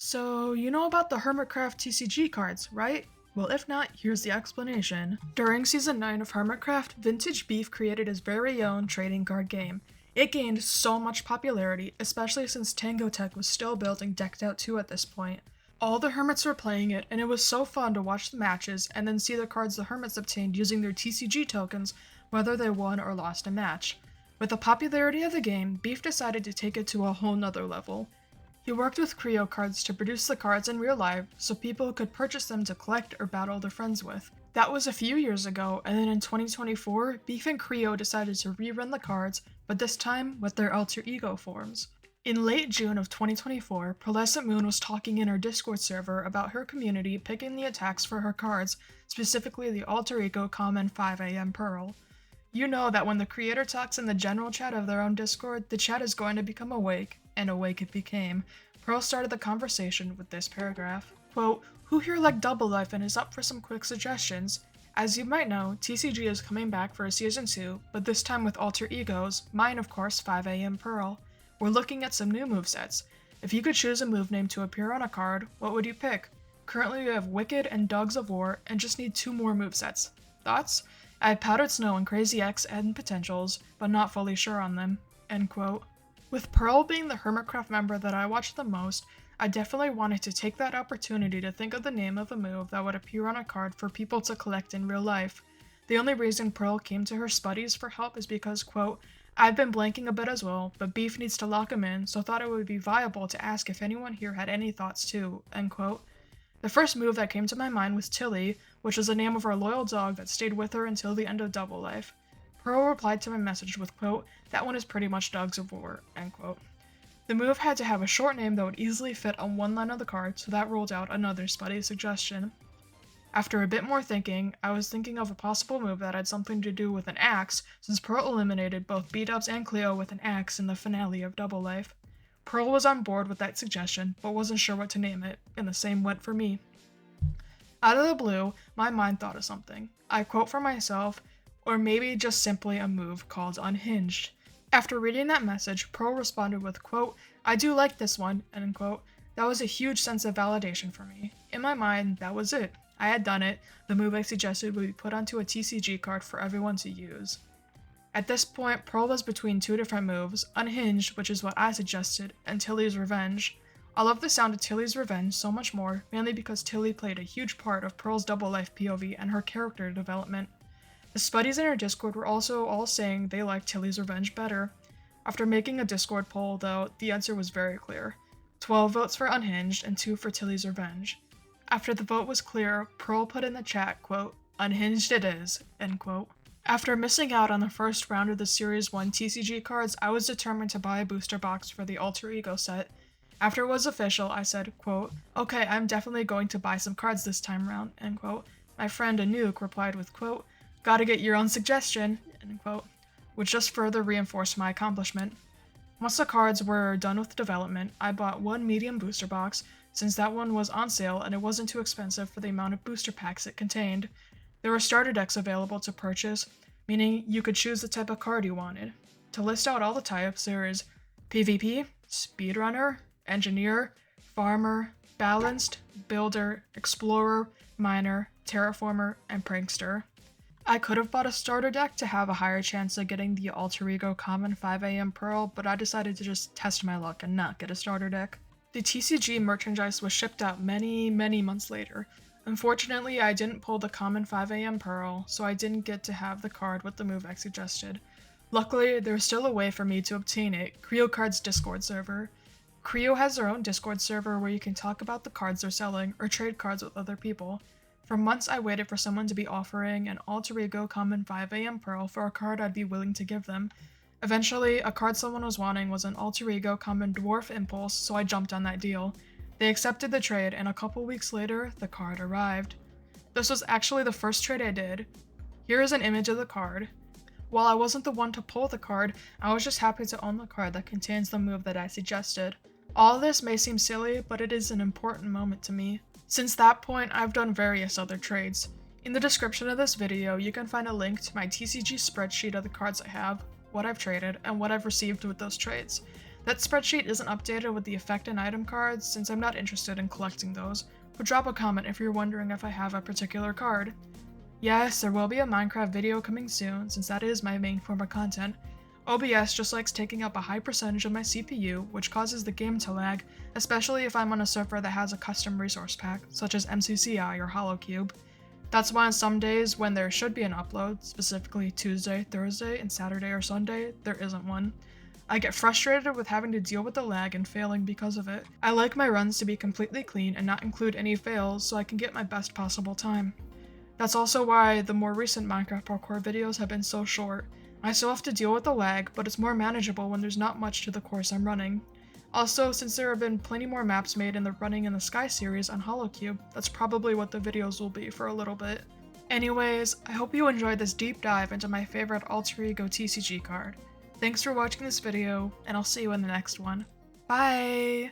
So, you know about the Hermitcraft TCG cards, right? Well, if not, here's the explanation. During Season 9 of Hermitcraft, Vintage Beef created his very own trading card game. It gained so much popularity, especially since Tango Tech was still building Decked Out 2 at this point. All the Hermits were playing it, and it was so fun to watch the matches and then see the cards the Hermits obtained using their TCG tokens, whether they won or lost a match. With the popularity of the game, Beef decided to take it to a whole nother level. He worked with Creo cards to produce the cards in real life so people could purchase them to collect or battle their friends with. That was a few years ago, and then in 2024, Beef and Creo decided to rerun the cards, but this time with their alter ego forms. In late June of 2024, Pearlescent Moon was talking in her Discord server about her community picking the attacks for her cards, specifically the alter ego common 5am Pearl. You know that when the creator talks in the general chat of their own Discord, the chat is going to become awake, and awake it became. Pearl started the conversation with this paragraph. Quote, "Who here liked Double Life and is up for some quick suggestions? As you might know, TCG is coming back for a Season 2, but this time with alter egos, mine of course 5am Pearl. We're looking at some new movesets. If you could choose a move name to appear on a card, what would you pick? Currently we have Wicked and Dogs of War, and just need 2 more movesets. Thoughts? I have Powdered Snow and Crazy X and potentials, but not fully sure on them." End quote. With Pearl being the Hermitcraft member that I watch the most, I definitely wanted to take that opportunity to think of the name of a move that would appear on a card for people to collect in real life. The only reason Pearl came to her Spuddies for help is because, quote, "I've been blanking a bit as well, but Beef needs to lock him in, so thought it would be viable to ask if anyone here had any thoughts too." End quote. The first move that came to my mind was Tilly, which was the name of our loyal dog that stayed with her until the end of Double Life. Pearl replied to my message with, quote, "That one is pretty much Dogs of War," end quote. The move had to have a short name that would easily fit on one line of the card, so that ruled out another Spuddy suggestion. After a bit more thinking, I was thinking of a possible move that had something to do with an axe, since Pearl eliminated both B-Dubs and Cleo with an axe in the finale of Double Life. Pearl was on board with that suggestion, but wasn't sure what to name it, and the same went for me. Out of the blue, my mind thought of something. I quote for myself, or maybe just simply a move called Unhinged. After reading that message, Pearl responded with, quote, "I do like this one," end quote. That was a huge sense of validation for me. In my mind, that was it. I had done it. The move I suggested would be put onto a TCG card for everyone to use. At this point, Pearl was between 2 different moves, Unhinged, which is what I suggested, and Tilly's Revenge. I love the sound of Tilly's Revenge so much more, mainly because Tilly played a huge part of Pearl's Double Life POV and her character development. The Spuddies in our Discord were also all saying they liked Tilly's Revenge better. After making a Discord poll, though, the answer was very clear. 12 votes for Unhinged and 2 for Tilly's Revenge. After the vote was clear, Pearl put in the chat, quote, "Unhinged it is," end quote. After missing out on the first round of the Series 1 TCG cards, I was determined to buy a booster box for the Alter Ego set. After it was official, I said, quote, "Okay, I'm definitely going to buy some cards this time round," end quote. My friend Anouk replied with, quote, "Gotta get your own suggestion," end quote, which just further reinforced my accomplishment. Once the cards were done with development, I bought one medium booster box, since that one was on sale and it wasn't too expensive for the amount of booster packs it contained. There were starter decks available to purchase, meaning you could choose the type of card you wanted. To list out all the types, there is PvP, Speedrunner, Engineer, Farmer, Balanced, Builder, Explorer, Miner, Terraformer, and Prankster. I could have bought a starter deck to have a higher chance of getting the Alter Ego common 5am Pearl, but I decided to just test my luck and not get a starter deck. The TCG merchandise was shipped out many months later. Unfortunately, I didn't pull the common 5am Pearl, so I didn't get to have the card with the move I suggested. Luckily, there's still a way for me to obtain it, Creo Card's Discord server. Creo has their own Discord server where you can talk about the cards they're selling or trade cards with other people. For months I waited for someone to be offering an Alter Ego common 5am Pearl for a card I'd be willing to give them. Eventually, a card someone was wanting was an Alter Ego common Dwarf Impulse, so I jumped on that deal. They accepted the trade, and a couple weeks later, the card arrived. This was actually the first trade I did. Here is an image of the card. While I wasn't the one to pull the card, I was just happy to own the card that contains the move that I suggested. All of this may seem silly, but it is an important moment to me. Since that point, I've done various other trades. In the description of this video, you can find a link to my TCG spreadsheet of the cards I have, what I've traded, and what I've received with those trades. That spreadsheet isn't updated with the effect and item cards since I'm not interested in collecting those, but drop a comment if you're wondering if I have a particular card. Yes, there will be a Minecraft video coming soon since that is my main form of content. OBS just likes taking up a high percentage of my CPU, which causes the game to lag, especially if I'm on a server that has a custom resource pack, such as MCCI or HoloCube. That's why on some days when there should be an upload, specifically Tuesday, Thursday, and Saturday or Sunday, there isn't one. I get frustrated with having to deal with the lag and failing because of it. I like my runs to be completely clean and not include any fails so I can get my best possible time. That's also why the more recent Minecraft parkour videos have been so short. I still have to deal with the lag, but it's more manageable when there's not much to the course I'm running. Also, since there have been plenty more maps made in the Running in the Sky series on HoloCube, that's probably what the videos will be for a little bit. Anyways, I hope you enjoyed this deep dive into my favorite alter ego TCG card. Thanks for watching this video, and I'll see you in the next one. Bye!